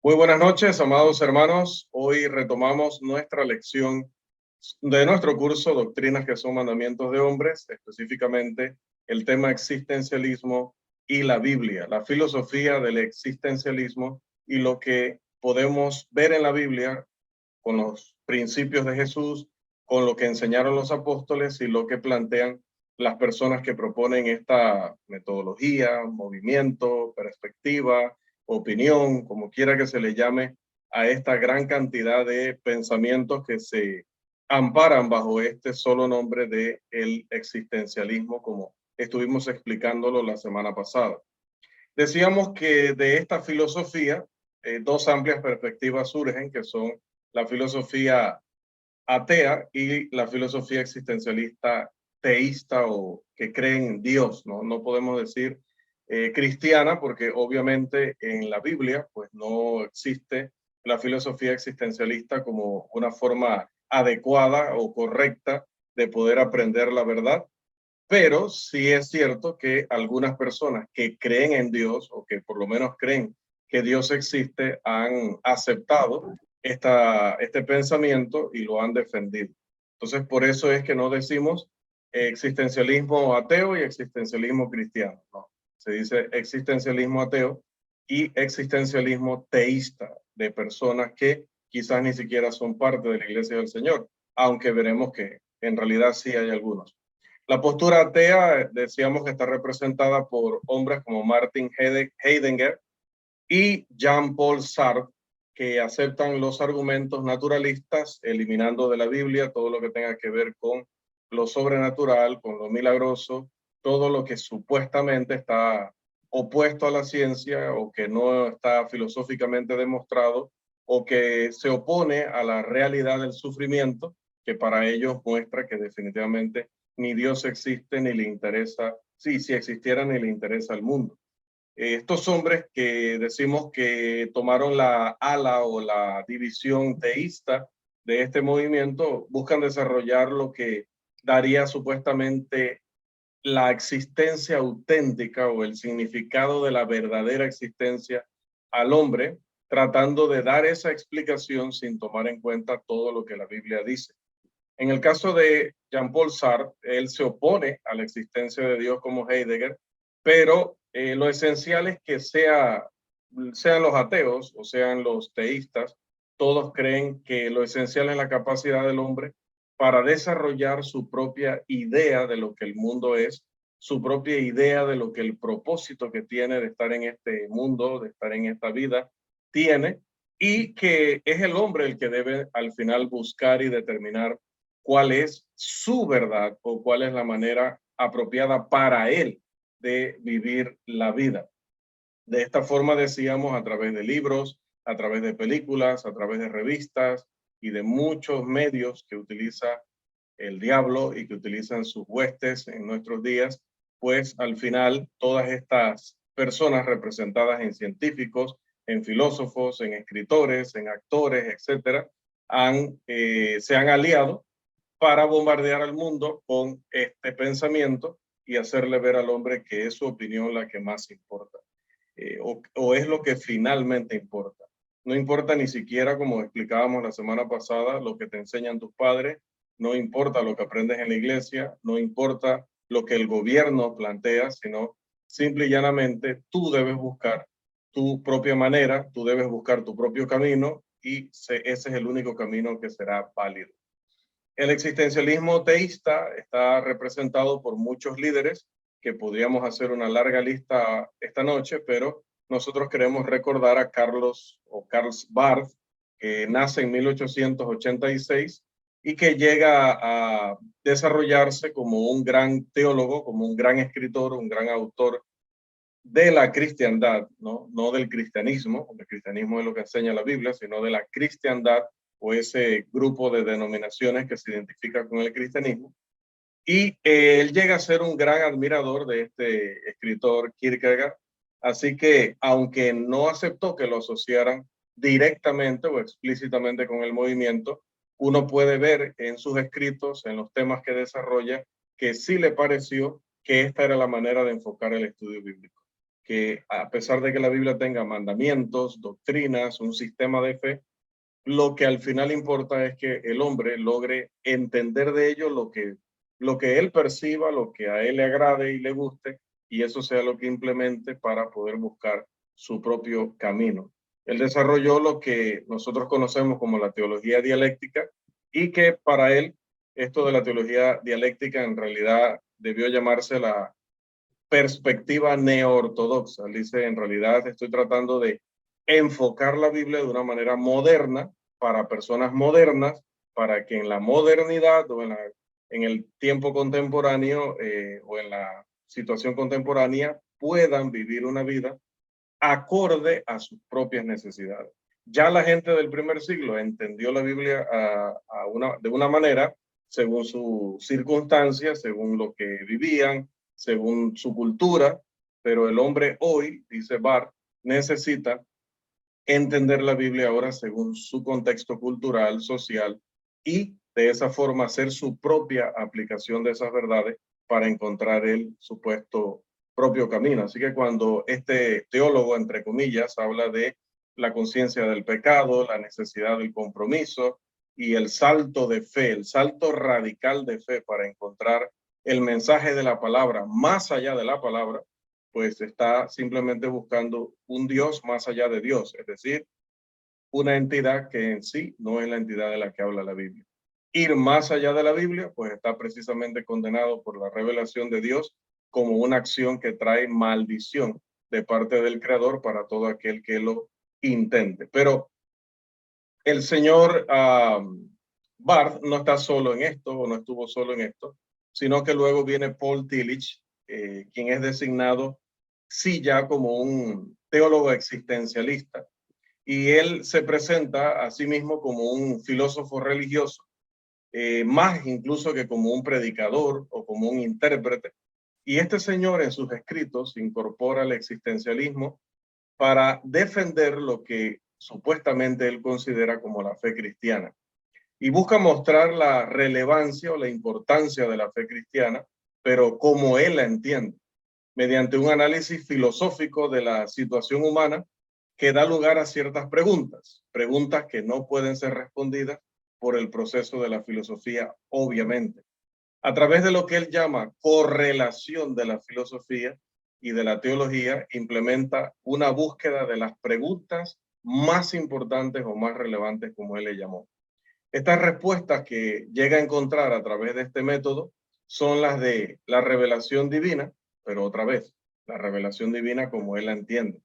Muy buenas noches, amados hermanos. Hoy retomamos nuestra lección de nuestro curso Doctrinas que son mandamientos de hombres, específicamente el tema existencialismo y la Biblia, la filosofía del existencialismo y lo que podemos ver en la Biblia con los principios de Jesús, con lo que enseñaron los apóstoles y lo que plantean las personas que proponen esta metodología, movimiento, perspectiva, opinión, como quiera que se le llame, a esta gran cantidad de pensamientos que se amparan bajo este solo nombre de el existencialismo, como estuvimos explicándolo la semana pasada. Decíamos que de esta filosofía, dos amplias perspectivas surgen, que son la filosofía atea y la filosofía existencialista teísta o que creen en Dios, ¿no? No podemos decir cristiana porque obviamente en la Biblia pues no existe la filosofía existencialista como una forma adecuada o correcta de poder aprender la verdad, pero sí es cierto que algunas personas que creen en Dios o que por lo menos creen que Dios existe han aceptado este pensamiento y lo han defendido. Entonces, por eso es que no decimos existencialismo ateo y existencialismo cristiano. No, se dice existencialismo ateo y existencialismo teísta de personas que quizás ni siquiera son parte de la Iglesia del Señor, aunque veremos que en realidad sí hay algunos. La postura atea, decíamos que está representada por hombres como Martin Heidegger y Jean-Paul Sartre, que aceptan los argumentos naturalistas, eliminando de la Biblia todo lo que tenga que ver con lo sobrenatural, con lo milagroso, todo lo que supuestamente está opuesto a la ciencia o que no está filosóficamente demostrado o que se opone a la realidad del sufrimiento, que para ellos muestra que definitivamente ni Dios existe ni le interesa, sí, si existiera ni le interesa al mundo. Estos hombres que decimos que tomaron la ala o la división teísta de este movimiento buscan desarrollar lo que daría supuestamente la existencia auténtica o el significado de la verdadera existencia al hombre, tratando de dar esa explicación sin tomar en cuenta todo lo que la Biblia dice. En el caso de Jean-Paul Sartre, él se opone a la existencia de Dios como Heidegger, pero lo esencial es que sean los ateos o sean los teístas, todos creen que lo esencial es la capacidad del hombre para desarrollar su propia idea de lo que el mundo es, su propia idea de lo que el propósito que tiene de estar en este mundo, de estar en esta vida, tiene, y que es el hombre el que debe al final buscar y determinar cuál es su verdad o cuál es la manera apropiada para él de vivir la vida. De esta forma decíamos a través de libros, a través de películas, a través de revistas y de muchos medios que utiliza el diablo y que utilizan sus huestes en nuestros días, pues al final todas estas personas representadas en científicos, en filósofos, en escritores, en actores, etcétera, se han aliado para bombardear al mundo con este pensamiento y hacerle ver al hombre que es su opinión la que más importa, o es lo que finalmente importa. No importa ni siquiera, como explicábamos la semana pasada, lo que te enseñan tus padres, no importa lo que aprendes en la iglesia, no importa lo que el gobierno plantea, sino simple y llanamente tú debes buscar tu propia manera, tú debes buscar tu propio camino y ese es el único camino que será válido. El existencialismo teísta está representado por muchos líderes que podríamos hacer una larga lista esta noche, pero nosotros queremos recordar a Karl Barth, que nace en 1886 y que llega a desarrollarse como un gran teólogo, como un gran escritor, un gran autor de la cristiandad, no del cristianismo, porque el cristianismo es lo que enseña la Biblia, sino de la cristiandad o ese grupo de denominaciones que se identifica con el cristianismo. Y él llega a ser un gran admirador de este escritor Kierkegaard, así que aunque no aceptó que lo asociaran directamente o explícitamente con el movimiento, uno puede ver en sus escritos, en los temas que desarrolla, que sí le pareció que esta era la manera de enfocar el estudio bíblico. que a pesar de que la Biblia tenga mandamientos, doctrinas, un sistema de fe, lo que al final importa es que el hombre logre entender de ello lo que él perciba, lo que a él le agrade y le guste, y eso sea lo que implemente para poder buscar su propio camino. Él desarrolló lo que nosotros conocemos como la teología dialéctica, y que para él esto de la teología dialéctica en realidad debió llamarse la perspectiva neoortodoxa. Él dice, en realidad estoy tratando de enfocar la Biblia de una manera moderna para personas modernas, para que en la modernidad o en el tiempo contemporáneo o en la situación contemporánea puedan vivir una vida acorde a sus propias necesidades. Ya la gente del primer siglo entendió la Biblia de una manera según sus circunstancias, según lo que vivían, según su cultura, pero el hombre hoy, dice Barth, necesita entender la Biblia ahora según su contexto cultural, social, y de esa forma hacer su propia aplicación de esas verdades para encontrar el supuesto propio camino. Así que cuando este teólogo, entre comillas, habla de la conciencia del pecado, la necesidad del compromiso y el salto de fe, el salto radical de fe para encontrar el mensaje de la palabra más allá de la palabra, pues está simplemente buscando un Dios más allá de Dios, es decir, una entidad que en sí no es la entidad de la que habla la Biblia. Ir más allá de la Biblia, pues está precisamente condenado por la revelación de Dios como una acción que trae maldición de parte del Creador para todo aquel que lo intente. Pero el señor Barth no está solo en esto, o no estuvo solo en esto, sino que luego viene Paul Tillich, quien es designado sí ya como un teólogo existencialista, y él se presenta a sí mismo como un filósofo religioso, más incluso que como un predicador o como un intérprete. Y este señor en sus escritos incorpora el existencialismo para defender lo que supuestamente él considera como la fe cristiana. Y busca mostrar la relevancia o la importancia de la fe cristiana, pero como él la entiende, mediante un análisis filosófico de la situación humana que da lugar a ciertas preguntas, preguntas que no pueden ser respondidas por el proceso de la filosofía, obviamente. A través de lo que él llama correlación de la filosofía y de la teología, implementa una búsqueda de las preguntas más importantes o más relevantes, como él le llamó. Estas respuestas que llega a encontrar a través de este método son las de la revelación divina, pero otra vez, la revelación divina como él la entiende.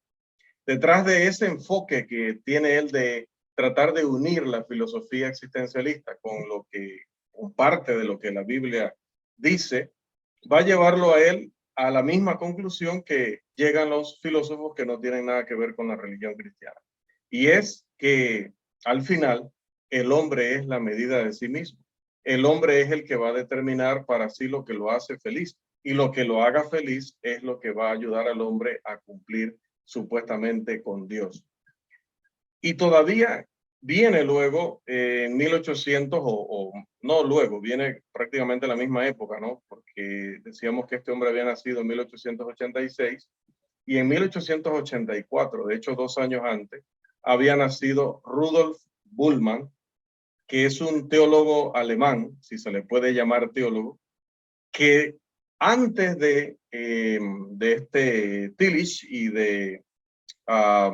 Detrás de ese enfoque que tiene él de tratar de unir la filosofía existencialista con parte de lo que la Biblia dice, va a llevarlo a él a la misma conclusión que llegan los filósofos que no tienen nada que ver con la religión cristiana. Y es que al final el hombre es la medida de sí mismo. El hombre es el que va a determinar para sí lo que lo hace feliz. Y lo que lo haga feliz es lo que va a ayudar al hombre a cumplir supuestamente con Dios. Y todavía viene luego en 1800 o no luego, viene prácticamente la misma época, ¿no? Porque decíamos que este hombre había nacido en 1886 y en 1884, de hecho 2 años antes, había nacido Rudolf Bultmann, que es un teólogo alemán, si se le puede llamar teólogo, que antes de este Tillich y de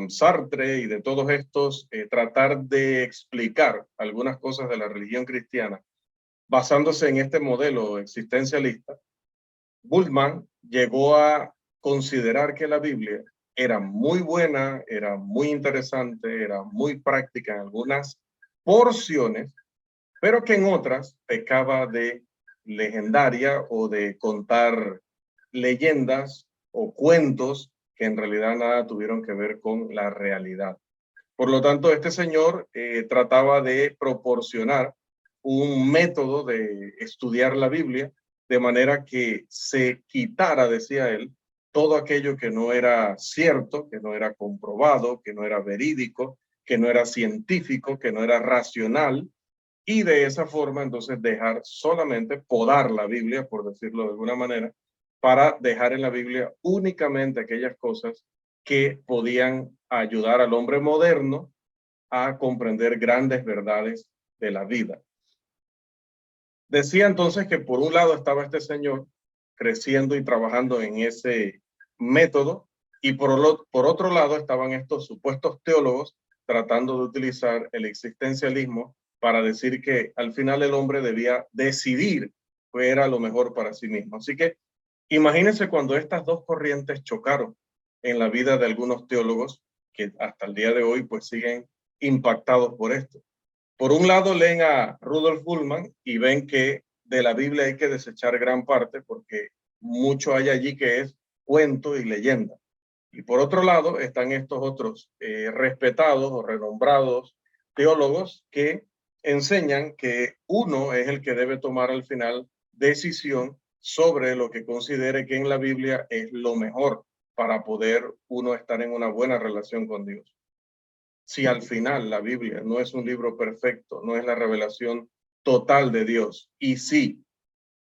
Sartre y de todos estos, tratar de explicar algunas cosas de la religión cristiana, basándose en este modelo existencialista, Bultmann llegó a considerar que la Biblia era muy buena, era muy interesante, era muy práctica en algunas porciones, pero que en otras pecaba de legendaria o de contar leyendas o cuentos que en realidad nada tuvieron que ver con la realidad. Por lo tanto, este señor trataba de proporcionar un método de estudiar la Biblia de manera que se quitara, decía él, todo aquello que no era cierto, que no era comprobado, que no era verídico, que no era científico, que no era racional, y de esa forma entonces dejar solamente podar la Biblia, por decirlo de alguna manera, para dejar en la Biblia únicamente aquellas cosas que podían ayudar al hombre moderno a comprender grandes verdades de la vida. Decía entonces que por un lado estaba este señor creciendo y trabajando en ese método, y por otro lado estaban estos supuestos teólogos tratando de utilizar el existencialismo para decir que al final el hombre debía decidir qué era lo mejor para sí mismo. Así que imagínense cuando estas dos corrientes chocaron en la vida de algunos teólogos que hasta el día de hoy pues siguen impactados por esto. Por un lado leen a Rudolf Bultmann y ven que de la Biblia hay que desechar gran parte porque mucho hay allí que es cuento y leyenda. Y por otro lado están estos otros respetados o renombrados teólogos que enseñan que uno es el que debe tomar al final decisión sobre lo que considere que en la Biblia es lo mejor para poder uno estar en una buena relación con Dios. Si al final la Biblia no es un libro perfecto, no es la revelación total de Dios, y si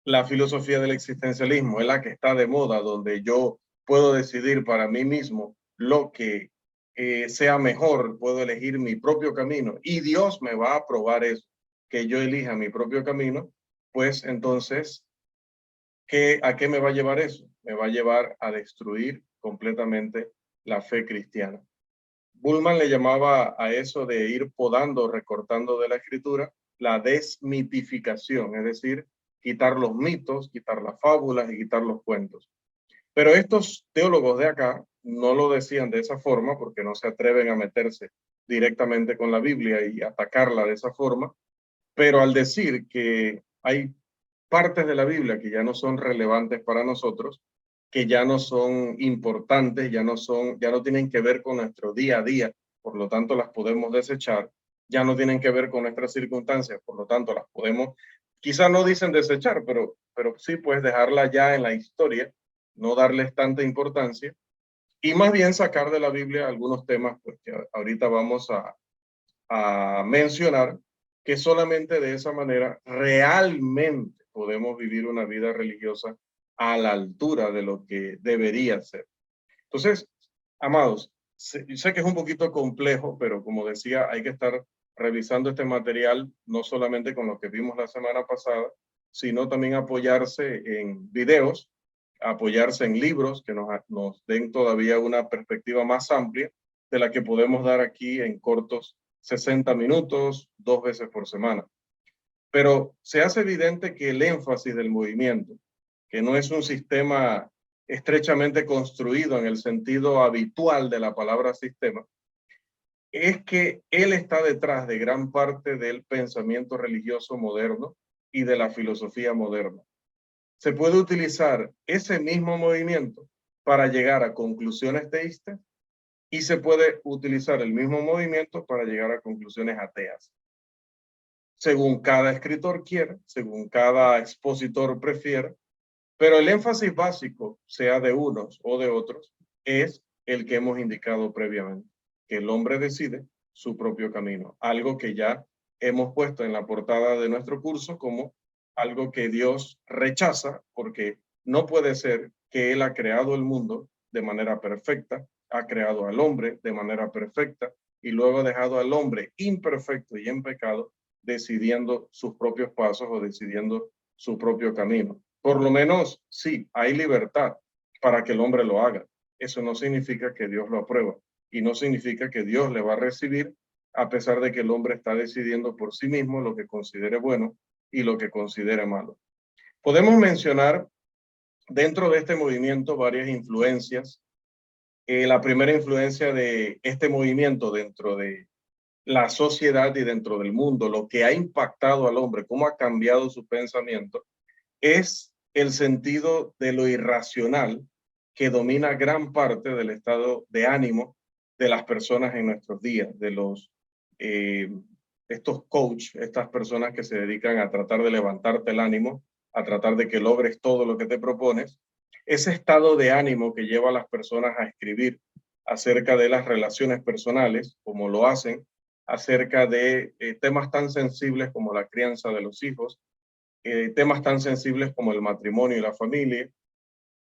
la filosofía del existencialismo es la que está de moda, donde yo puedo decidir para mí mismo lo que sea mejor, puedo elegir mi propio camino y Dios me va a aprobar eso, que yo elija mi propio camino, pues entonces, ¿a qué me va a llevar eso? Me va a llevar a destruir completamente la fe cristiana. Bullman le llamaba a eso de ir podando, recortando de la escritura, la desmitificación, es decir, quitar los mitos, quitar las fábulas y quitar los cuentos. Pero estos teólogos de acá no lo decían de esa forma porque no se atreven a meterse directamente con la Biblia y atacarla de esa forma, pero al decir que hay partes de la Biblia que ya no son relevantes para nosotros, que ya no son importantes, ya no tienen que ver con nuestro día a día, por lo tanto las podemos desechar, ya no tienen que ver con nuestras circunstancias, por lo tanto las podemos, quizá no dicen desechar, pero sí pues dejarla ya en la historia, no darles tanta importancia y más bien sacar de la Biblia algunos temas pues, que ahorita vamos a mencionar, que solamente de esa manera realmente podemos vivir una vida religiosa a la altura de lo que debería ser. Entonces, amados, sé que es un poquito complejo, pero como decía, hay que estar revisando este material no solamente con lo que vimos la semana pasada, sino también apoyarse en videos, apoyarse en libros que nos den todavía una perspectiva más amplia de la que podemos dar aquí en cortos 60 minutos, 2 veces por semana. Pero se hace evidente que el énfasis del movimiento, que no es un sistema estrechamente construido en el sentido habitual de la palabra sistema, es que él está detrás de gran parte del pensamiento religioso moderno y de la filosofía moderna. Se puede utilizar ese mismo movimiento para llegar a conclusiones teístas y se puede utilizar el mismo movimiento para llegar a conclusiones ateas. Según cada escritor quiera, según cada expositor prefiera, pero el énfasis básico, sea de unos o de otros, es el que hemos indicado previamente, que el hombre decide su propio camino, algo que ya hemos puesto en la portada de nuestro curso como algo que Dios rechaza, porque no puede ser que Él ha creado el mundo de manera perfecta, ha creado al hombre de manera perfecta y luego ha dejado al hombre imperfecto y en pecado decidiendo sus propios pasos o decidiendo su propio camino. Por lo menos, sí, hay libertad para que el hombre lo haga. Eso no significa que Dios lo aprueba y no significa que Dios le va a recibir a pesar de que el hombre está decidiendo por sí mismo lo que considere bueno y lo que considere malo. Podemos mencionar dentro de este movimiento varias influencias. La primera influencia de este movimiento dentro de la sociedad y dentro del mundo, lo que ha impactado al hombre, cómo ha cambiado su pensamiento, es el sentido de lo irracional que domina gran parte del estado de ánimo de las personas en nuestros días, de eh, estos coach, estas personas que se dedican a tratar de levantarte el ánimo, a tratar de que logres todo lo que te propones. Ese estado de ánimo que lleva a las personas a escribir acerca de las relaciones personales, como lo hacen, acerca de temas tan sensibles como la crianza de los hijos, temas tan sensibles como el matrimonio y la familia,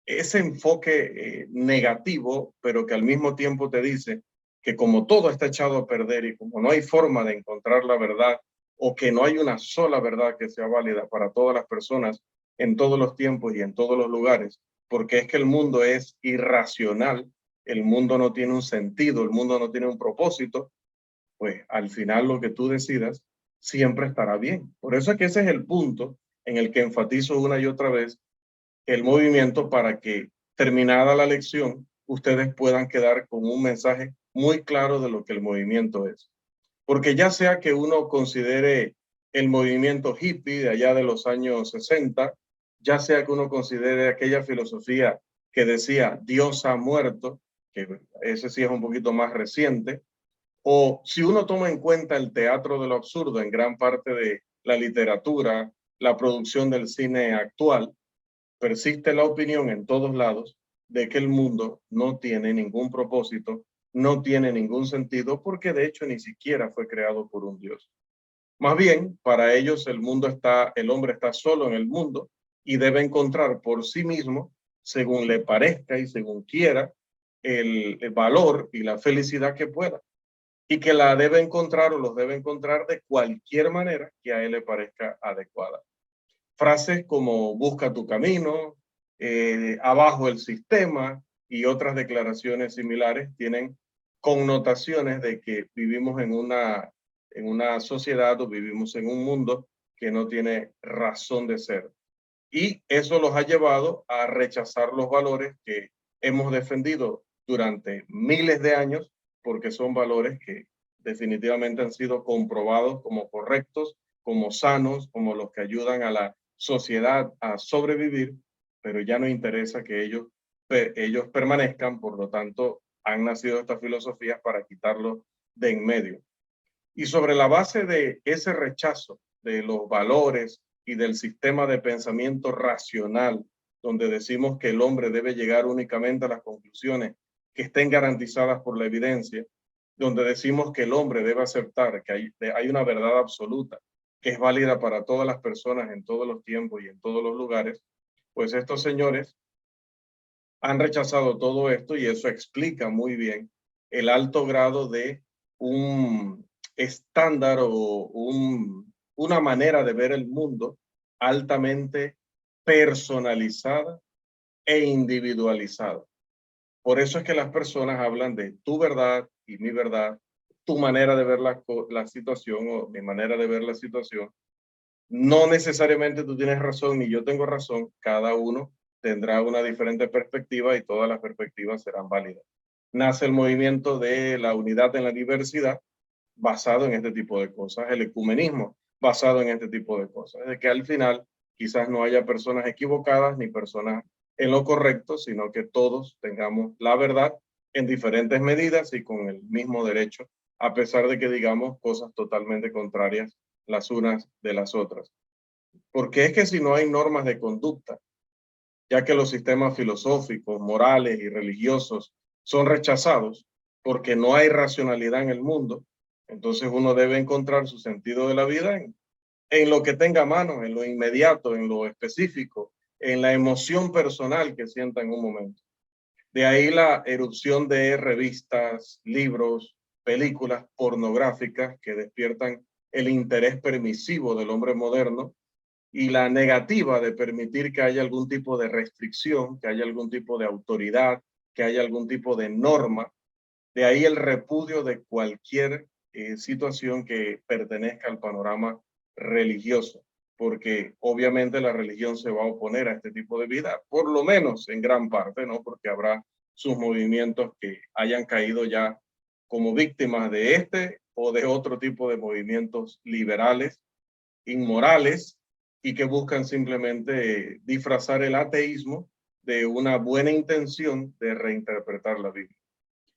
ese enfoque negativo, pero que al mismo tiempo te dice que como todo está echado a perder y como no hay forma de encontrar la verdad o que no hay una sola verdad que sea válida para todas las personas en todos los tiempos y en todos los lugares, porque es que el mundo es irracional, el mundo no tiene un sentido, el mundo no tiene un propósito, pues al final lo que tú decidas siempre estará bien. Por eso es que ese es el punto en el que enfatizo una y otra vez el movimiento para que terminada la lección ustedes puedan quedar con un mensaje muy claro de lo que el movimiento es. Porque ya sea que uno considere el movimiento hippie de allá de los años 60, ya sea que uno considere aquella filosofía que decía Dios ha muerto, que ese sí es un poquito más reciente, o si uno toma en cuenta el teatro de lo absurdo en gran parte de la literatura, la producción del cine actual, persiste la opinión en todos lados de que el mundo no tiene ningún propósito, no tiene ningún sentido, porque de hecho ni siquiera fue creado por un Dios. Más bien, para ellos el hombre está solo en el mundo y debe encontrar por sí mismo, según le parezca y según quiera, el valor y la felicidad que pueda. Y que la debe encontrar o los debe encontrar de cualquier manera que a él le parezca adecuada. Frases como busca tu camino, abajo el sistema y otras declaraciones similares tienen connotaciones de que vivimos en una sociedad o vivimos en un mundo que no tiene razón de ser. Y eso los ha llevado a rechazar los valores que hemos defendido durante miles de años, porque son valores que definitivamente han sido comprobados como correctos, como sanos, como los que ayudan a la sociedad a sobrevivir, pero ya no interesa que ellos permanezcan, por lo tanto, han nacido estas filosofías para quitarlos de en medio. Y sobre la base de ese rechazo de los valores y del sistema de pensamiento racional, donde decimos que el hombre debe llegar únicamente a las conclusiones que estén garantizadas por la evidencia, donde decimos que el hombre debe aceptar que hay una verdad absoluta que es válida para todas las personas en todos los tiempos y en todos los lugares, pues estos señores han rechazado todo esto y eso explica muy bien el alto grado de un estándar o una manera de ver el mundo altamente personalizada e individualizada. Por eso es que las personas hablan de tu verdad y mi verdad, tu manera de ver la situación o mi manera de ver la situación. No necesariamente tú tienes razón ni yo tengo razón, cada uno tendrá una diferente perspectiva y todas las perspectivas serán válidas. Nace el movimiento de la unidad en la diversidad basado en este tipo de cosas, el ecumenismo basado en este tipo de cosas, de que al final quizás no haya personas equivocadas ni personas en lo correcto, sino que todos tengamos la verdad en diferentes medidas y con el mismo derecho, a pesar de que digamos cosas totalmente contrarias las unas de las otras. Porque es que si no hay normas de conducta, ya que los sistemas filosóficos, morales y religiosos son rechazados porque no hay racionalidad en el mundo, entonces uno debe encontrar su sentido de la vida en lo que tenga a mano, en lo inmediato, en lo específico, en la emoción personal que sienta en un momento. De ahí la erupción de revistas, libros, películas pornográficas que despiertan el interés permisivo del hombre moderno y la negativa de permitir que haya algún tipo de restricción, que haya algún tipo de autoridad, que haya algún tipo de norma. De ahí el repudio de cualquier situación que pertenezca al panorama religioso, porque obviamente la religión se va a oponer a este tipo de vida, por lo menos en gran parte, ¿no? Porque habrá sus movimientos que hayan caído ya como víctimas de este o de otro tipo de movimientos liberales, inmorales, y que buscan simplemente disfrazar el ateísmo de una buena intención de reinterpretar la Biblia.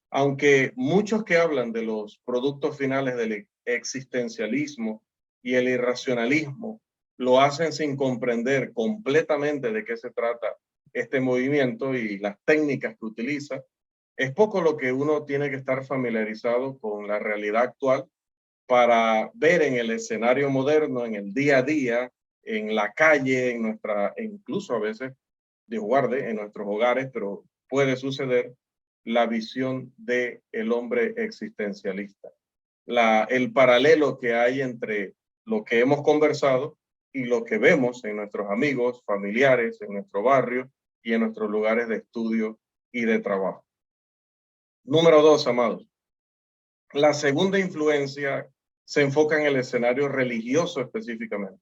Aunque muchos que hablan de los productos finales del existencialismo y el irracionalismo lo hacen sin comprender completamente de qué se trata este movimiento y las técnicas que utiliza, es poco lo que uno tiene que estar familiarizado con la realidad actual para ver en el escenario moderno, en el día a día, en la calle, incluso a veces Dios guarde, en nuestros hogares, pero puede suceder, la visión del hombre existencialista. El paralelo que hay entre lo que hemos conversado y lo que vemos en nuestros amigos, familiares, en nuestro barrio y en nuestros lugares de estudio y de trabajo. Número 2, amados. La segunda influencia se enfoca en el escenario religioso específicamente.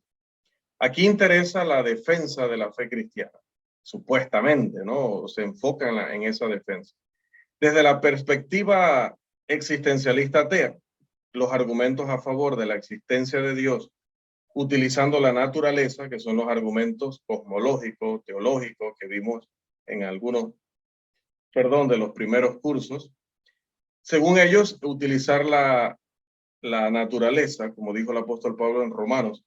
Aquí interesa la defensa de la fe cristiana, supuestamente, ¿no? Se enfoca en esa defensa. Desde la perspectiva existencialista atea, los argumentos a favor de la existencia de Dios, utilizando la naturaleza, que son los argumentos cosmológicos, teológicos, que vimos en algunos, de los primeros cursos. Según ellos, utilizar la naturaleza, como dijo el apóstol Pablo en Romanos,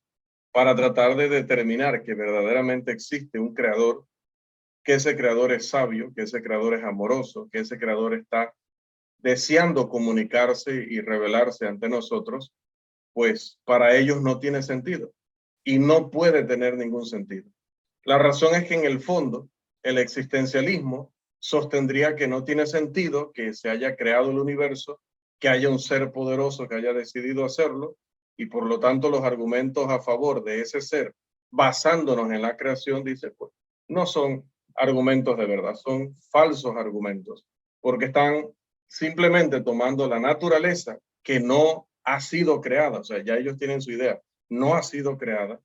para tratar de determinar que verdaderamente existe un creador, que ese creador es sabio, que ese creador es amoroso, que ese creador está deseando comunicarse y revelarse ante nosotros, pues para ellos no tiene sentido y no puede tener ningún sentido. La razón es que en el fondo el existencialismo sostendría que no tiene sentido que se haya creado el universo, que haya un ser poderoso que haya decidido hacerlo, y por lo tanto los argumentos a favor de ese ser, basándonos en la creación, dice, pues no son argumentos de verdad, son falsos argumentos, porque están simplemente tomando la naturaleza que no ha sido creada, o sea, ya ellos tienen su idea, no ha sido creada,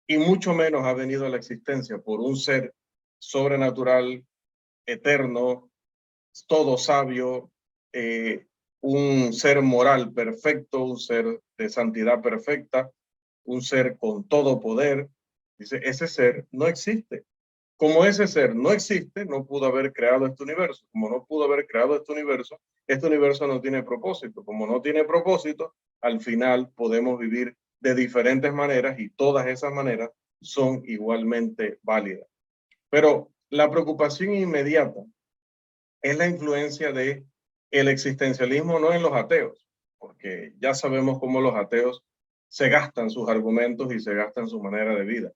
y mucho menos ha venido a la existencia por un ser sobrenatural, eterno, todo sabio, un ser moral perfecto, un ser de santidad perfecta, un ser con todo poder. Dice, ese ser no existe. Como ese ser no existe, no pudo haber creado este universo. Como no pudo haber creado este universo no tiene propósito. Como no tiene propósito, al final podemos vivir de diferentes maneras y todas esas maneras son igualmente válidas. Pero la preocupación inmediata es la influencia de el existencialismo no en los ateos, porque ya sabemos cómo los ateos se gastan sus argumentos y se gastan su manera de vida.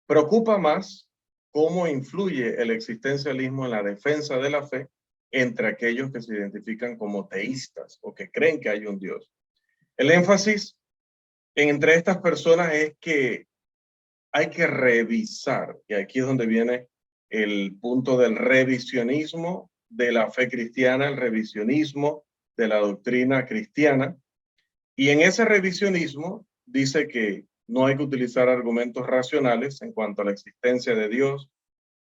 Preocupa más cómo influye el existencialismo en la defensa de la fe entre aquellos que se identifican como teístas o que creen que hay un Dios. El énfasis entre estas personas es que hay que revisar, y aquí es donde viene el punto del revisionismo de la fe cristiana, el revisionismo de la doctrina cristiana, y en ese revisionismo dice que no hay que utilizar argumentos racionales en cuanto a la existencia de Dios,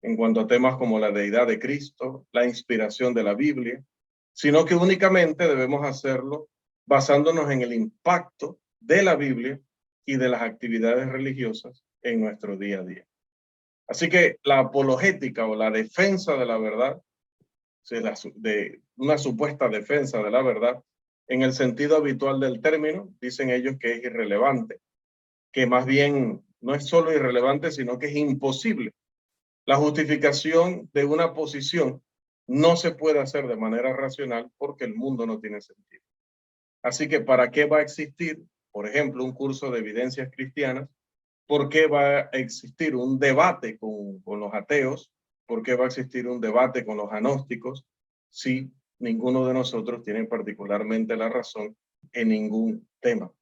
en cuanto a temas como la deidad de Cristo, la inspiración de la Biblia, sino que únicamente debemos hacerlo basándonos en el impacto de la Biblia y de las actividades religiosas en nuestro día a día. Así que la apologética o la defensa de la verdad, de una supuesta defensa de la verdad, en el sentido habitual del término, dicen ellos que es irrelevante, que más bien no es solo irrelevante, sino que es imposible. La justificación de una posición no se puede hacer de manera racional porque el mundo no tiene sentido. Así que, ¿para qué va a existir, por ejemplo, un curso de evidencias cristianas? ¿Por qué va a existir un debate con los ateos? ¿Por qué va a existir un debate con los agnósticos? Si ninguno de nosotros tiene particularmente la razón en ningún tema.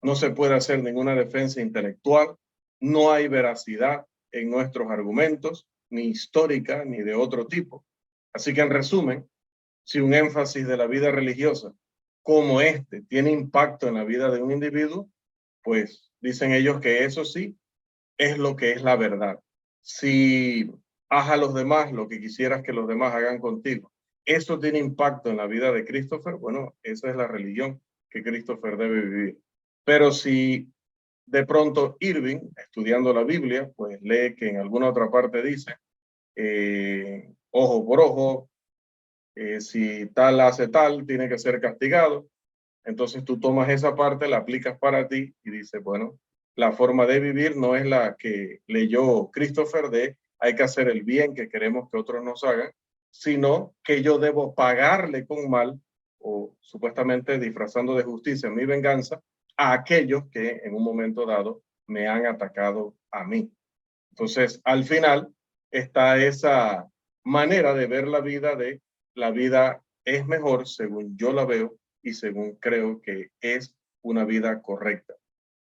No se puede hacer ninguna defensa intelectual, no hay veracidad en nuestros argumentos, ni histórica, ni de otro tipo. Así que en resumen, si un énfasis de la vida religiosa como este tiene impacto en la vida de un individuo, pues dicen ellos que eso sí es lo que es la verdad. Si haz a los demás lo que quisieras que los demás hagan contigo, eso tiene impacto en la vida de Christopher, bueno, esa es la religión que Christopher debe vivir. Pero si de pronto Irving, estudiando la Biblia, pues lee que en alguna otra parte dice, ojo por ojo, si tal hace tal, tiene que ser castigado. Entonces tú tomas esa parte, la aplicas para ti y dices, bueno, la forma de vivir no es la que leyó Christopher de hay que hacer el bien que queremos que otros nos hagan, sino que yo debo pagarle con mal o supuestamente disfrazando de justicia mi venganza a aquellos que en un momento dado me han atacado a mí. Entonces, al final, está esa manera de ver la vida es mejor según yo la veo y según creo que es una vida correcta.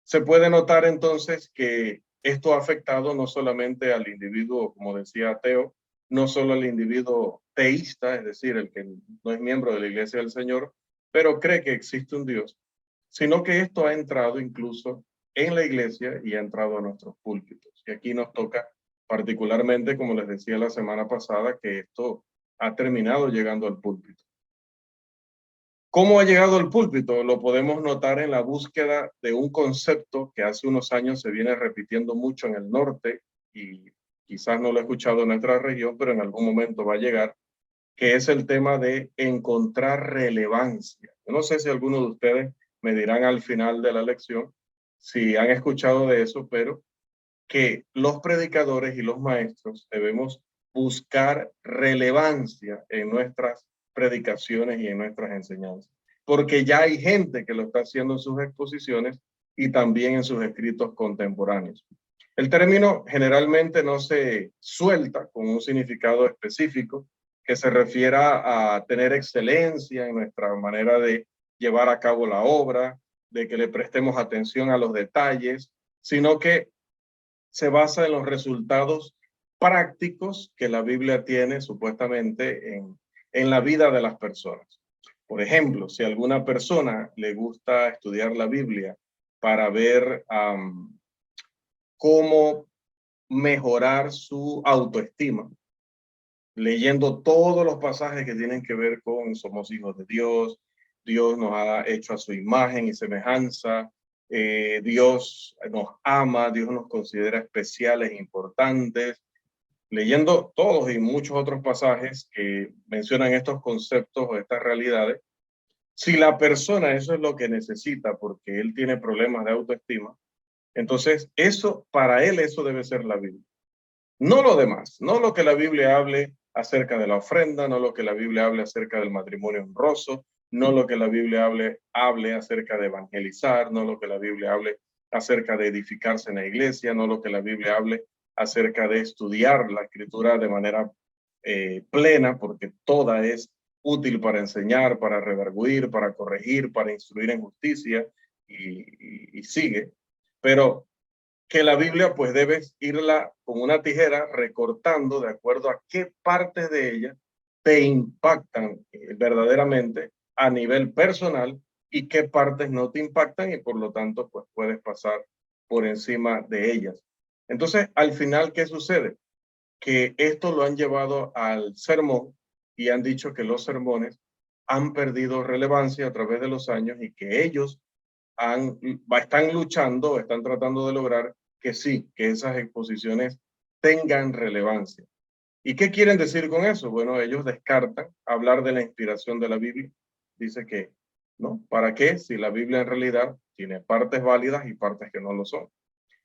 Se puede notar entonces que esto ha afectado no solamente al individuo, como decía ateo, no solo al individuo teísta, es decir, el que no es miembro de la Iglesia del Señor, pero cree que existe un Dios, sino que esto ha entrado incluso en la Iglesia y ha entrado a nuestros púlpitos. Y aquí nos toca particularmente, como les decía la semana pasada, que esto ha terminado llegando al púlpito. ¿Cómo ha llegado al púlpito? Lo podemos notar en la búsqueda de un concepto que hace unos años se viene repitiendo mucho en el norte y quizás no lo he escuchado en nuestra región, pero en algún momento va a llegar, que es el tema de encontrar relevancia. Yo no sé si alguno de ustedes me dirán al final de la lección si han escuchado de eso, pero que los predicadores y los maestros debemos buscar relevancia en nuestras predicaciones y en nuestras enseñanzas, porque ya hay gente que lo está haciendo en sus exposiciones y también en sus escritos contemporáneos. El término generalmente no se suelta con un significado específico que se refiera a tener excelencia en nuestra manera de llevar a cabo la obra, de que le prestemos atención a los detalles, sino que se basa en los resultados prácticos que la Biblia tiene supuestamente en la vida de las personas. Por ejemplo, si a alguna persona le gusta estudiar la Biblia para ver cómo mejorar su autoestima, leyendo todos los pasajes que tienen que ver con somos hijos de Dios, Dios nos ha hecho a su imagen y semejanza, Dios nos ama, Dios nos considera especiales e importantes, leyendo todos y muchos otros pasajes que mencionan estos conceptos o estas realidades. Si la persona eso es lo que necesita porque él tiene problemas de autoestima, entonces eso, para él eso debe ser la Biblia. No lo demás, no lo que la Biblia hable acerca de la ofrenda, no lo que la Biblia hable acerca del matrimonio honroso, no lo que la Biblia hable acerca de evangelizar, no lo que la Biblia hable acerca de edificarse en la iglesia, no lo que la Biblia hable acerca de estudiar la escritura de manera plena, porque toda es útil para enseñar, para redarguir, para corregir, para instruir en justicia y sigue. Pero que la Biblia pues debes irla con una tijera recortando de acuerdo a qué partes de ella te impactan verdaderamente a nivel personal y qué partes no te impactan y por lo tanto pues puedes pasar por encima de ellas. Entonces, al final, ¿qué sucede? Que esto lo han llevado al sermón y han dicho que los sermones han perdido relevancia a través de los años y que ellos están luchando, están tratando de lograr que sí, que esas exposiciones tengan relevancia. ¿Y qué quieren decir con eso? Bueno, ellos descartan hablar de la inspiración de la Biblia. Dice que, ¿no? ¿Para qué? Si la Biblia en realidad tiene partes válidas y partes que no lo son.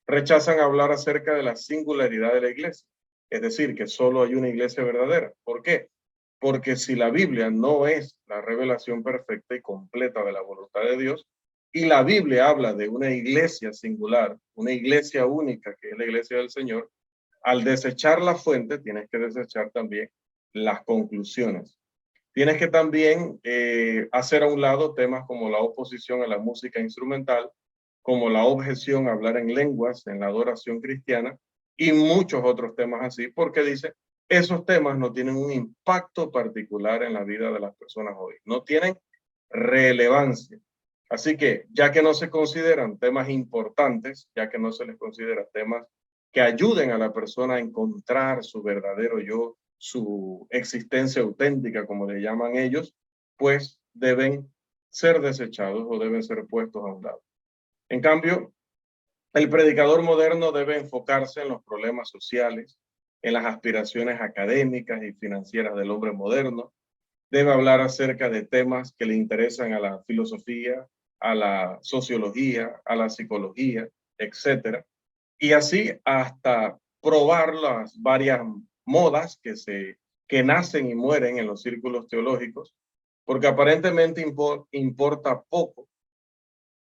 Rechazan hablar acerca de la singularidad de la iglesia, es decir, que solo hay una iglesia verdadera. ¿Por qué? Porque si la Biblia no es la revelación perfecta y completa de la voluntad de Dios, y la Biblia habla de una iglesia singular, una iglesia única, que es la iglesia del Señor, al desechar la fuente, tienes que desechar también las conclusiones. Tienes que también hacer a un lado temas como la oposición a la música instrumental, como la objeción a hablar en lenguas en la adoración cristiana y muchos otros temas así, porque dice, esos temas no tienen un impacto particular en la vida de las personas hoy, no tienen relevancia. Así que ya que no se consideran temas importantes, ya que no se les considera temas que ayuden a la persona a encontrar su verdadero yo, su existencia auténtica, como le llaman ellos, pues deben ser desechados o deben ser puestos a un lado. En cambio, el predicador moderno debe enfocarse en los problemas sociales, en las aspiraciones académicas y financieras del hombre moderno. Debe hablar acerca de temas que le interesan a la filosofía, a la sociología, a la psicología, etcétera. Y así hasta probar las varias modas que nacen y mueren en los círculos teológicos, porque aparentemente importa poco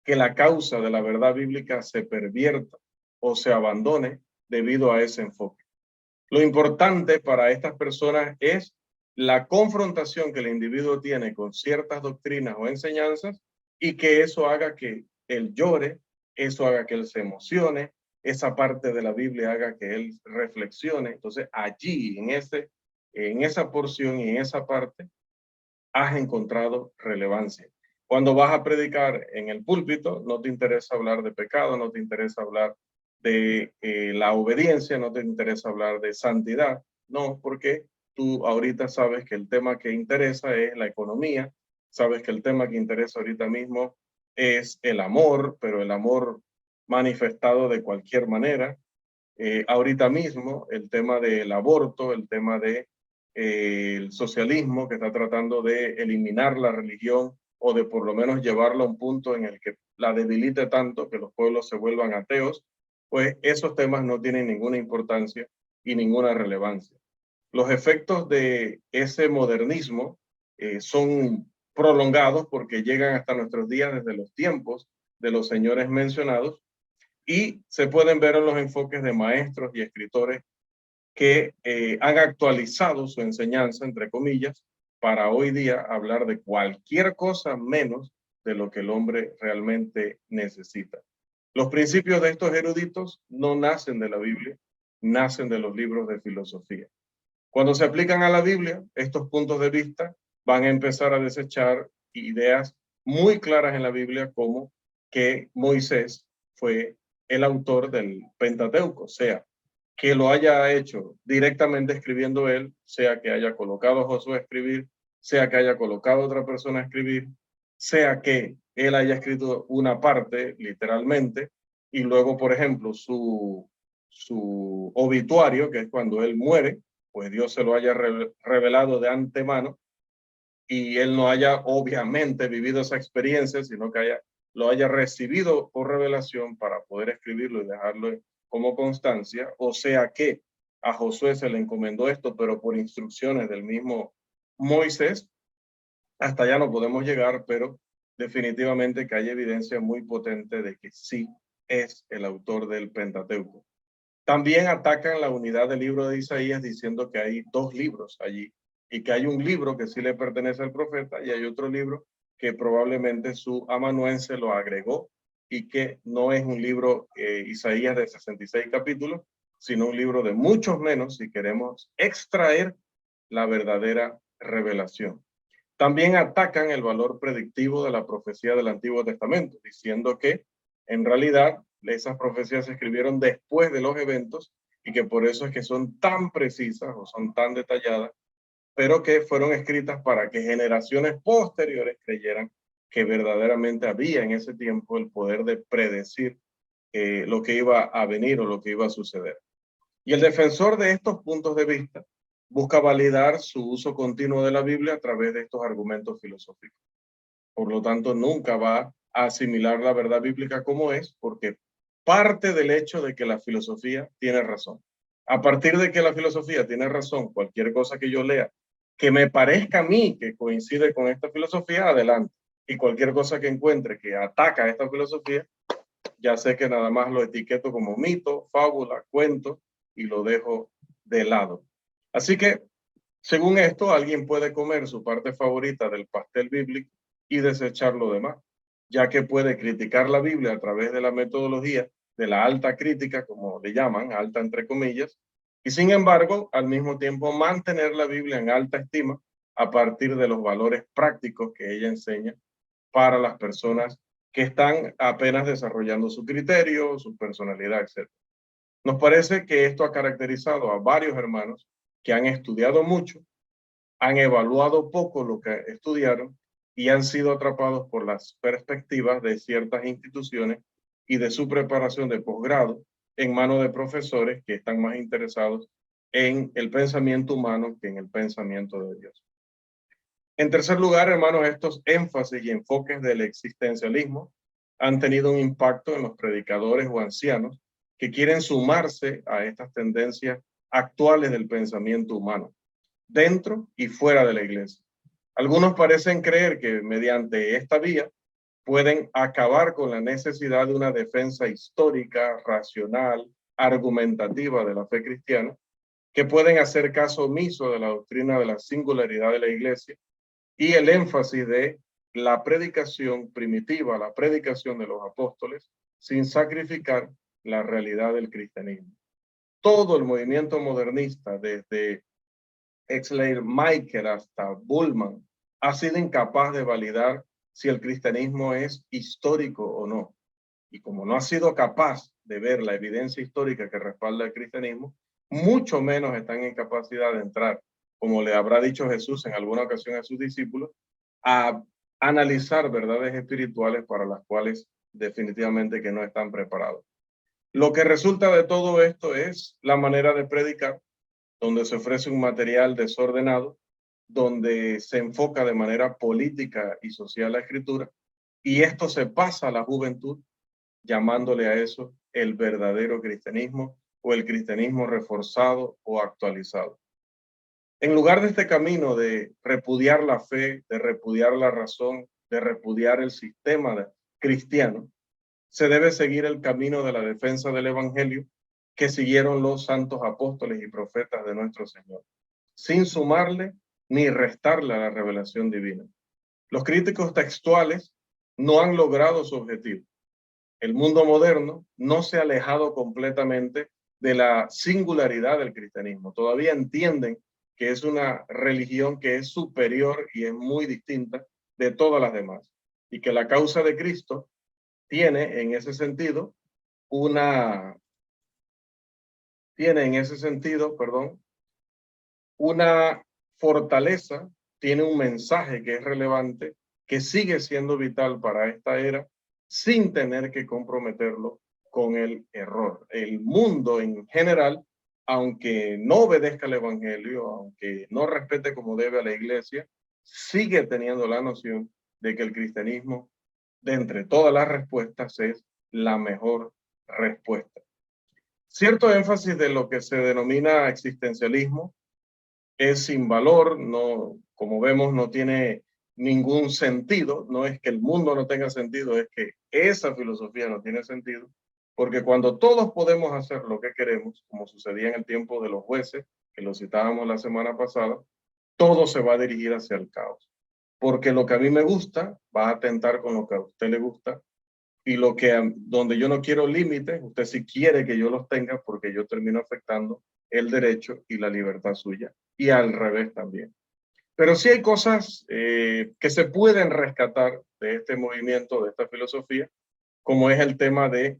que la causa de la verdad bíblica se pervierta o se abandone debido a ese enfoque. Lo importante para estas personas es la confrontación que el individuo tiene con ciertas doctrinas o enseñanzas y que eso haga que él llore, eso haga que él se emocione, esa parte de la Biblia haga que él reflexione. Entonces allí, en esa porción y en esa parte, has encontrado relevancia. Cuando vas a predicar en el púlpito, no te interesa hablar de pecado, no te interesa hablar de la obediencia, no te interesa hablar de santidad, no, porque tú ahorita sabes que el tema que interesa es la economía, sabes que el tema que interesa ahorita mismo es el amor, pero el amor manifestado de cualquier manera. Ahorita mismo el tema del aborto, el tema de el socialismo que está tratando de eliminar la religión o de por lo menos llevarla a un punto en el que la debilite tanto que los pueblos se vuelvan ateos, pues esos temas no tienen ninguna importancia y ninguna relevancia. Los efectos de ese modernismo son prolongados porque llegan hasta nuestros días desde los tiempos de los señores mencionados y se pueden ver en los enfoques de maestros y escritores que han actualizado su enseñanza, entre comillas, para hoy día hablar de cualquier cosa menos de lo que el hombre realmente necesita. Los principios de estos eruditos no nacen de la Biblia, nacen de los libros de filosofía. Cuando se aplican a la Biblia, estos puntos de vista van a empezar a desechar ideas muy claras en la Biblia como que Moisés fue el autor del Pentateuco, sea que lo haya hecho directamente escribiendo él, sea que haya colocado a Josué a escribir, sea que haya colocado a otra persona a escribir, sea que él haya escrito una parte literalmente y luego, por ejemplo, su obituario, que es cuando él muere, pues Dios se lo haya revelado de antemano y él no haya obviamente vivido esa experiencia, sino que lo haya recibido por revelación para poder escribirlo y dejarlo como constancia, o sea que a Josué se le encomendó esto, pero por instrucciones del mismo Moisés, hasta allá no podemos llegar, pero definitivamente que hay evidencia muy potente de que sí es el autor del Pentateuco. También atacan la unidad del libro de Isaías diciendo que hay dos libros allí y que hay un libro que sí le pertenece al profeta y hay otro libro que probablemente su amanuense lo agregó y que no es un libro Isaías de 66 capítulos, sino un libro de muchos menos si queremos extraer la verdadera revelación. También atacan el valor predictivo de la profecía del Antiguo Testamento, diciendo que en realidad esas profecías se escribieron después de los eventos y que por eso es que son tan precisas o son tan detalladas, pero que fueron escritas para que generaciones posteriores creyeran que verdaderamente había en ese tiempo el poder de predecir lo que iba a venir o lo que iba a suceder. Y el defensor de estos puntos de vista busca validar su uso continuo de la Biblia a través de estos argumentos filosóficos. Por lo tanto, nunca va a asimilar la verdad bíblica como es, porque parte del hecho de que la filosofía tiene razón. A partir de que la filosofía tiene razón, cualquier cosa que yo lea que me parezca a mí que coincide con esta filosofía, adelante. Y cualquier cosa que encuentre que ataca a esta filosofía, ya sé que nada más lo etiqueto como mito, fábula, cuento y lo dejo de lado. Así que, según esto, alguien puede comer su parte favorita del pastel bíblico y desechar lo demás, ya que puede criticar la Biblia a través de la metodología de la alta crítica, como le llaman, alta entre comillas, y sin embargo, al mismo tiempo mantener la Biblia en alta estima a partir de los valores prácticos que ella enseña para las personas que están apenas desarrollando su criterio, su personalidad, etc. Nos parece que esto ha caracterizado a varios hermanos que han estudiado mucho, han evaluado poco lo que estudiaron y han sido atrapados por las perspectivas de ciertas instituciones y de su preparación de posgrado en manos de profesores que están más interesados en el pensamiento humano que en el pensamiento de Dios. En tercer lugar, hermanos, estos énfasis y enfoques del existencialismo han tenido un impacto en los predicadores o ancianos que quieren sumarse a estas tendencias actuales del pensamiento humano, dentro y fuera de la iglesia. Algunos parecen creer que mediante esta vía pueden acabar con la necesidad de una defensa histórica, racional, argumentativa de la fe cristiana, que pueden hacer caso omiso de la doctrina de la singularidad de la iglesia y el énfasis de la predicación primitiva, la predicación de los apóstoles, sin sacrificar la realidad del cristianismo. Todo el movimiento modernista, desde Schleiermacher hasta Bullmann, ha sido incapaz de validar si el cristianismo es histórico o no. Y como no ha sido capaz de ver la evidencia histórica que respalda el cristianismo, mucho menos están en capacidad de entrar, como le habrá dicho Jesús en alguna ocasión a sus discípulos, a analizar verdades espirituales para las cuales definitivamente que no están preparados. Lo que resulta de todo esto es la manera de predicar, donde se ofrece un material desordenado, donde se enfoca de manera política y social la escritura, y esto se pasa a la juventud, llamándole a eso el verdadero cristianismo o el cristianismo reforzado o actualizado. En lugar de este camino de repudiar la fe, de repudiar la razón, de repudiar el sistema cristiano, se debe seguir el camino de la defensa del evangelio que siguieron los santos apóstoles y profetas de nuestro Señor, sin sumarle ni restarle a la revelación divina. Los críticos textuales no han logrado su objetivo. El mundo moderno no se ha alejado completamente de la singularidad del cristianismo. Todavía entienden que es una religión que es superior y es muy distinta de todas las demás, y que la causa de Cristo tiene en ese sentido una fortaleza, tiene un mensaje que es relevante, que sigue siendo vital para esta era, sin tener que comprometerlo con el error. El mundo en general, aunque no obedezca el evangelio, aunque no respete como debe a la iglesia, sigue teniendo la noción de que el cristianismo, de entre todas las respuestas, es la mejor respuesta. Cierto énfasis de lo que se denomina existencialismo es sin valor, no, como vemos, no tiene ningún sentido. No es que el mundo no tenga sentido, es que esa filosofía no tiene sentido, porque cuando todos podemos hacer lo que queremos, como sucedía en el tiempo de los jueces, que lo citábamos la semana pasada, todo se va a dirigir hacia el caos. Porque lo que a mí me gusta va a atentar con lo que a usted le gusta, y lo que donde yo no quiero límites, usted sí quiere que yo los tenga, porque yo termino afectando el derecho y la libertad suya, y al revés también. Pero sí hay cosas que se pueden rescatar de este movimiento, de esta filosofía, como es el tema de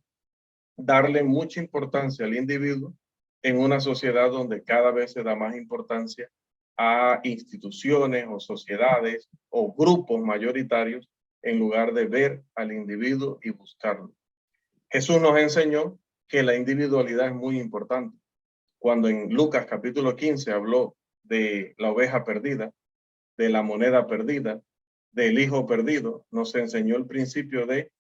darle mucha importancia al individuo en una sociedad donde cada vez se da más importancia a instituciones o sociedades o grupos mayoritarios, en lugar de ver al individuo y buscarlo. Jesús nos enseñó que la individualidad es muy importante. Cuando en Lucas capítulo 15 habló de la oveja perdida, de la moneda perdida, del hijo perdido, nos enseñó el principio de,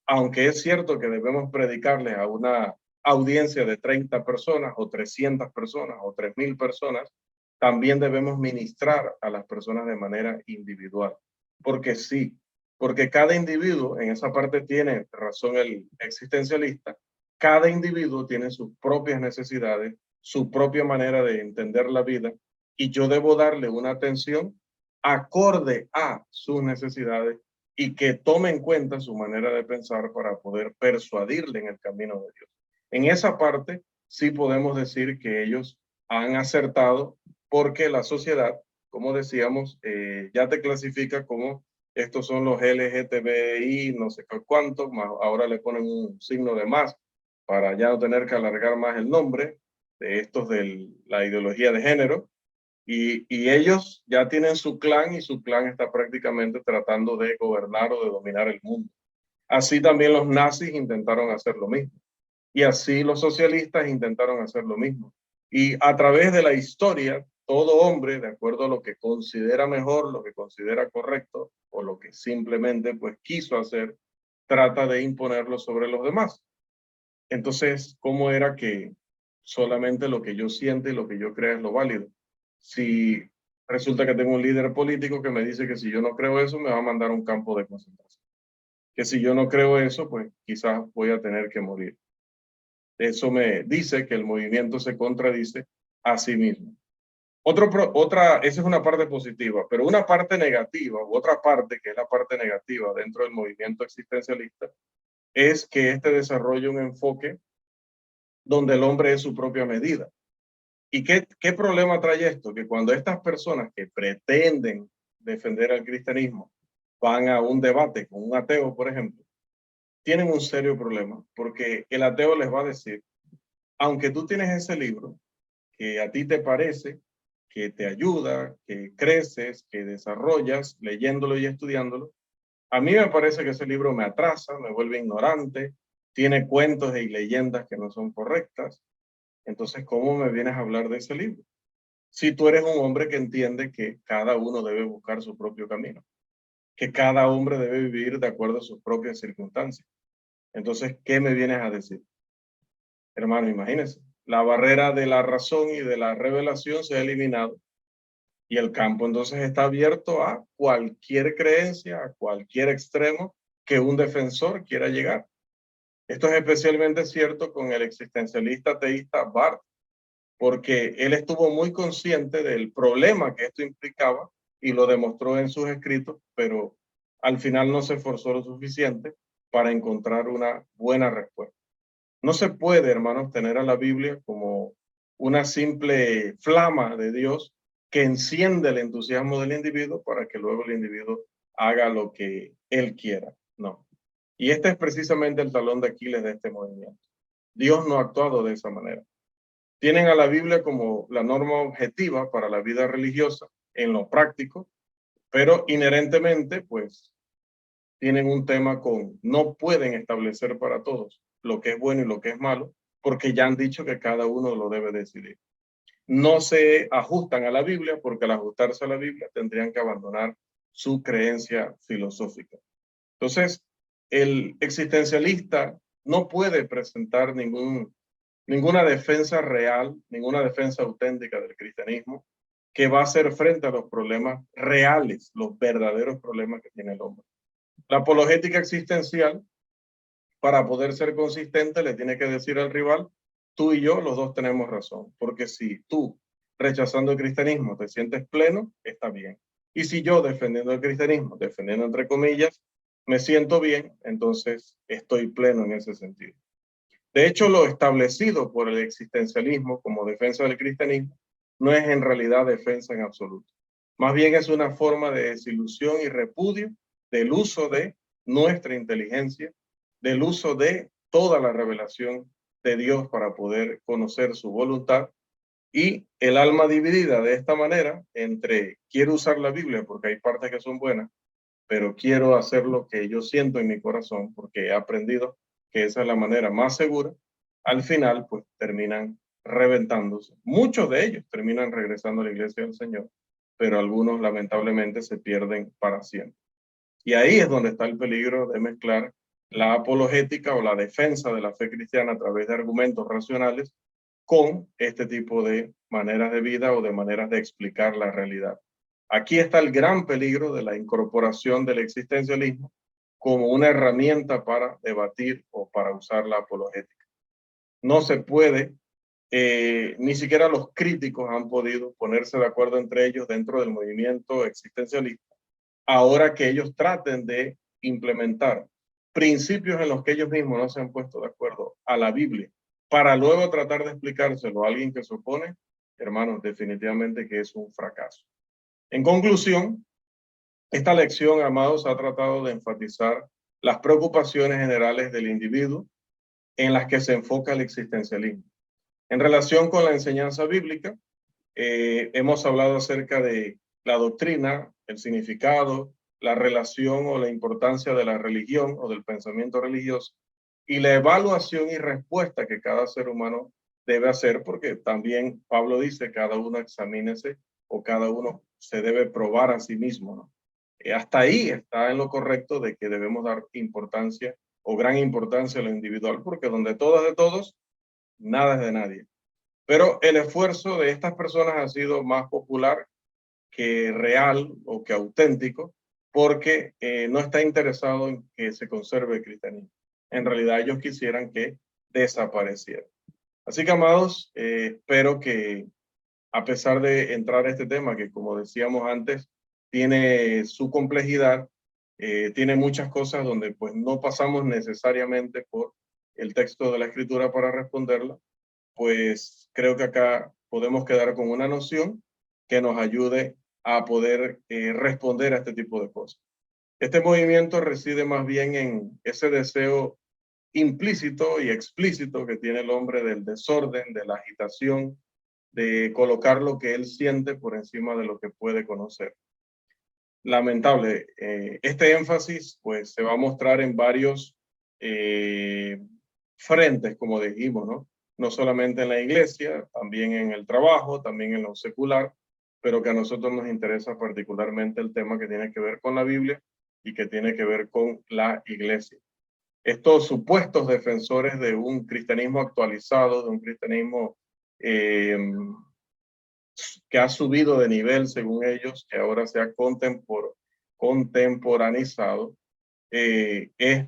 aunque es cierto que debemos predicarle a una audiencia de 30 personas o 300 personas o 3,000 personas, también debemos ministrar a las personas de manera individual. Porque sí, porque cada individuo, en esa parte tiene razón el existencialista, cada individuo tiene sus propias necesidades, su propia manera de entender la vida, y yo debo darle una atención acorde a sus necesidades y que tome en cuenta su manera de pensar para poder persuadirle en el camino de Dios. En esa parte sí podemos decir que ellos han acertado, porque la sociedad, como decíamos, ya te clasifica como estos son los LGTBI, no sé cuánto, más ahora le ponen un signo de más para ya no tener que alargar más el nombre de estos de la ideología de género. Y ellos ya tienen su clan, y su clan está prácticamente tratando de gobernar o de dominar el mundo. Así también los nazis intentaron hacer lo mismo. Y así los socialistas intentaron hacer lo mismo. Y a través de la historia, todo hombre, de acuerdo a lo que considera mejor, lo que considera correcto, o lo que simplemente pues quiso hacer, trata de imponerlo sobre los demás. Entonces, ¿cómo era que solamente lo que yo siento y lo que yo creo es lo válido? Si resulta que tengo un líder político que me dice que si yo no creo eso, me va a mandar a un campo de concentración. Que si yo no creo eso, pues quizás voy a tener que morir. Eso me dice que el movimiento se contradice a sí mismo. Esa es una parte positiva, pero una parte negativa, u otra parte que es la parte negativa dentro del movimiento existencialista, es que este desarrolla un enfoque donde el hombre es su propia medida. ¿Y qué problema trae esto? Que cuando estas personas que pretenden defender al cristianismo van a un debate con un ateo, por ejemplo, tienen un serio problema, porque el ateo les va a decir, aunque tú tienes ese libro, que a ti te parece, que te ayuda, que creces, que desarrollas leyéndolo y estudiándolo, a mí me parece que ese libro me atrasa, me vuelve ignorante, tiene cuentos y leyendas que no son correctas. Entonces, ¿cómo me vienes a hablar de ese libro? Si tú eres un hombre que entiende que cada uno debe buscar su propio camino, que cada hombre debe vivir de acuerdo a sus propias circunstancias. Entonces, ¿qué me vienes a decir? Hermano, imagínese, la barrera de la razón y de la revelación se ha eliminado y el campo entonces está abierto a cualquier creencia, a cualquier extremo que un defensor quiera llegar. Esto es especialmente cierto con el existencialista ateísta Barth, porque él estuvo muy consciente del problema que esto implicaba y lo demostró en sus escritos, pero al final no se esforzó lo suficiente para encontrar una buena respuesta. No se puede, hermanos, tener a la Biblia como una simple flama de Dios que enciende el entusiasmo del individuo para que luego el individuo haga lo que él quiera. No. Y este es precisamente el talón de Aquiles de este movimiento. Dios no ha actuado de esa manera. Tienen a la Biblia como la norma objetiva para la vida religiosa en lo práctico, pero inherentemente, pues, tienen un tema con no pueden establecer para todos lo que es bueno y lo que es malo, porque ya han dicho que cada uno lo debe decidir. No se ajustan a la Biblia porque al ajustarse a la Biblia tendrían que abandonar su creencia filosófica. Entonces, el existencialista no puede presentar ninguna defensa real, ninguna defensa auténtica del cristianismo que va a hacer frente a los problemas reales, los verdaderos problemas que tiene el hombre. La apologética existencial, para poder ser consistente, le tiene que decir al rival, tú y yo, los dos tenemos razón, porque si tú, rechazando el cristianismo, te sientes pleno, está bien. Y si yo, defendiendo el cristianismo, defendiendo entre comillas, me siento bien, entonces estoy pleno en ese sentido. De hecho, lo establecido por el existencialismo como defensa del cristianismo no es en realidad defensa en absoluto. Más bien es una forma de desilusión y repudio del uso de nuestra inteligencia, del uso de toda la revelación de Dios para poder conocer su voluntad y el alma dividida de esta manera entre quiero usar la Biblia porque hay partes que son buenas, pero quiero hacer lo que yo siento en mi corazón porque he aprendido que esa es la manera más segura, al final pues terminan reventándose. Muchos de ellos terminan regresando a la iglesia del Señor, pero algunos lamentablemente se pierden para siempre. Y ahí es donde está el peligro de mezclar la apologética o la defensa de la fe cristiana a través de argumentos racionales con este tipo de maneras de vida o de maneras de explicar la realidad. Aquí está el gran peligro de la incorporación del existencialismo como una herramienta para debatir o para usar la apologética. No se puede, ni siquiera los críticos han podido ponerse de acuerdo entre ellos dentro del movimiento existencialista, ahora que ellos traten de implementar principios en los que ellos mismos no se han puesto de acuerdo a la Biblia, para luego tratar de explicárselo a alguien que se opone, hermanos, definitivamente que es un fracaso. En conclusión, esta lección, amados, ha tratado de enfatizar las preocupaciones generales del individuo en las que se enfoca el existencialismo. En relación con la enseñanza bíblica, hemos hablado acerca de la doctrina, el significado, la relación o la importancia de la religión o del pensamiento religioso y la evaluación y respuesta que cada ser humano debe hacer, porque también Pablo dice, cada uno examínese o cada uno se debe probar a sí mismo, ¿no? Hasta ahí está en lo correcto de que debemos dar importancia o gran importancia a lo individual, porque donde todo es de todos, nada es de nadie. Pero el esfuerzo de estas personas ha sido más popular que real o que auténtico, porque no está interesado en que se conserve el cristianismo. En realidad ellos quisieran que desapareciera. Así que, amados, espero que a pesar de entrar a este tema que, como decíamos antes, tiene su complejidad, tiene muchas cosas donde pues no pasamos necesariamente por el texto de la Escritura para responderla, pues creo que acá podemos quedar con una noción que nos ayude a poder responder a este tipo de cosas. Este movimiento reside más bien en ese deseo implícito y explícito que tiene el hombre del desorden, de la agitación, de colocar lo que él siente por encima de lo que puede conocer. Lamentable. Este énfasis pues se va a mostrar en varios frentes, como dijimos, ¿no? No solamente en la iglesia, también en el trabajo, también en lo secular, pero que a nosotros nos interesa particularmente el tema que tiene que ver con la Biblia y que tiene que ver con la iglesia. Estos supuestos defensores de un cristianismo actualizado, de un cristianismo que ha subido de nivel según ellos, que ahora se ha contemporanizado, es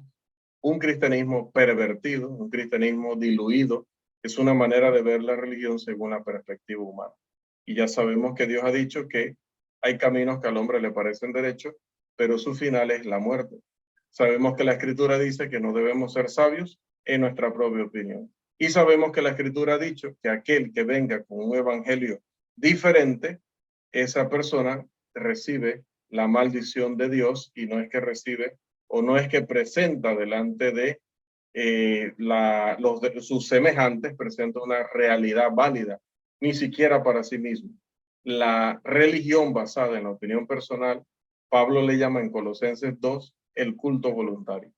un cristianismo pervertido, un cristianismo diluido, es una manera de ver la religión según la perspectiva humana. Y ya sabemos que Dios ha dicho que hay caminos que al hombre le parecen derechos, pero su final es la muerte. Sabemos que la Escritura dice que no debemos ser sabios en nuestra propia opinión. Y sabemos que la Escritura ha dicho que aquel que venga con un evangelio diferente, esa persona recibe la maldición de Dios y no es que recibe o no es que presenta delante de sus semejantes, presenta una realidad válida, ni siquiera para sí mismo. La religión basada en la opinión personal, Pablo le llama en Colosenses 2 el culto voluntario.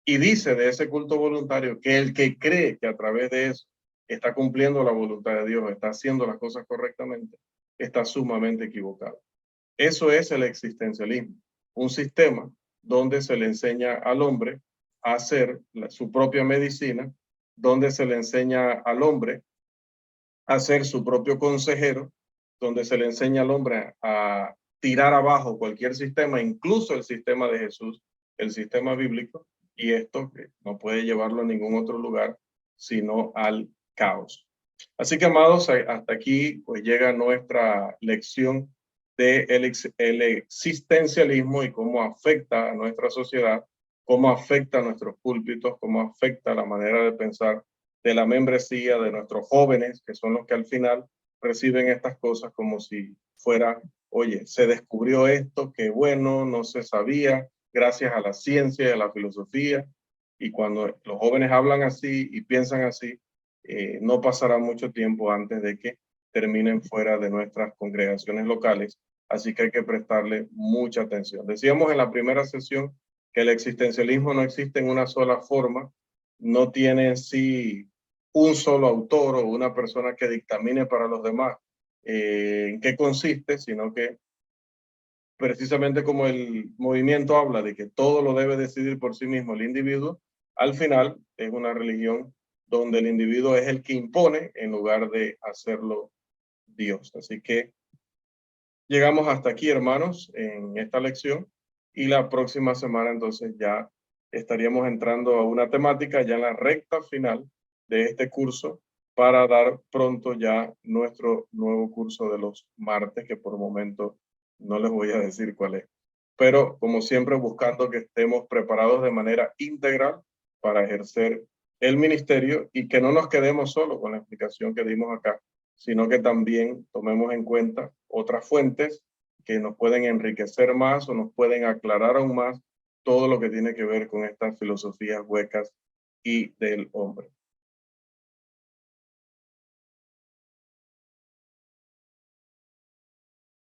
Y dice de ese culto voluntario que el que cree que a través de eso está cumpliendo la voluntad de Dios, está haciendo las cosas correctamente, está sumamente equivocado. Eso es el existencialismo, un sistema donde se le enseña al hombre a hacer su propia medicina, donde se le enseña al hombre a ser su propio consejero, donde se le enseña al hombre a tirar abajo cualquier sistema, incluso el sistema de Jesús, el sistema bíblico, y esto que no puede llevarlo a ningún otro lugar, sino al caos. Así que, amados, hasta aquí pues llega nuestra lección del el existencialismo y cómo afecta a nuestra sociedad, cómo afecta a nuestros púlpitos, cómo afecta a la manera de pensar de la membresía, de nuestros jóvenes, que son los que al final reciben estas cosas como si fuera, oye, se descubrió esto, qué bueno, no se sabía, gracias a la ciencia y a la filosofía. Y cuando los jóvenes hablan así y piensan así, no pasará mucho tiempo antes de que terminen fuera de nuestras congregaciones locales. Así que hay que prestarle mucha atención. Decíamos en la primera sesión que el existencialismo no existe en una sola forma, no tiene en sí un solo autor o una persona que dictamine para los demás en qué consiste, sino que precisamente como el movimiento habla de que todo lo debe decidir por sí mismo el individuo, al final es una religión donde el individuo es el que impone en lugar de hacerlo Dios. Así que llegamos hasta aquí, hermanos, en esta lección y la próxima semana entonces ya estaríamos entrando a una temática ya en la recta final de este curso para dar pronto ya nuestro nuevo curso de los martes, que por el momento no les voy a decir cuál es. Pero como siempre buscando que estemos preparados de manera integral para ejercer el ministerio y que no nos quedemos solo con la explicación que dimos acá, sino que también tomemos en cuenta otras fuentes que nos pueden enriquecer más o nos pueden aclarar aún más todo lo que tiene que ver con estas filosofías huecas y del hombre.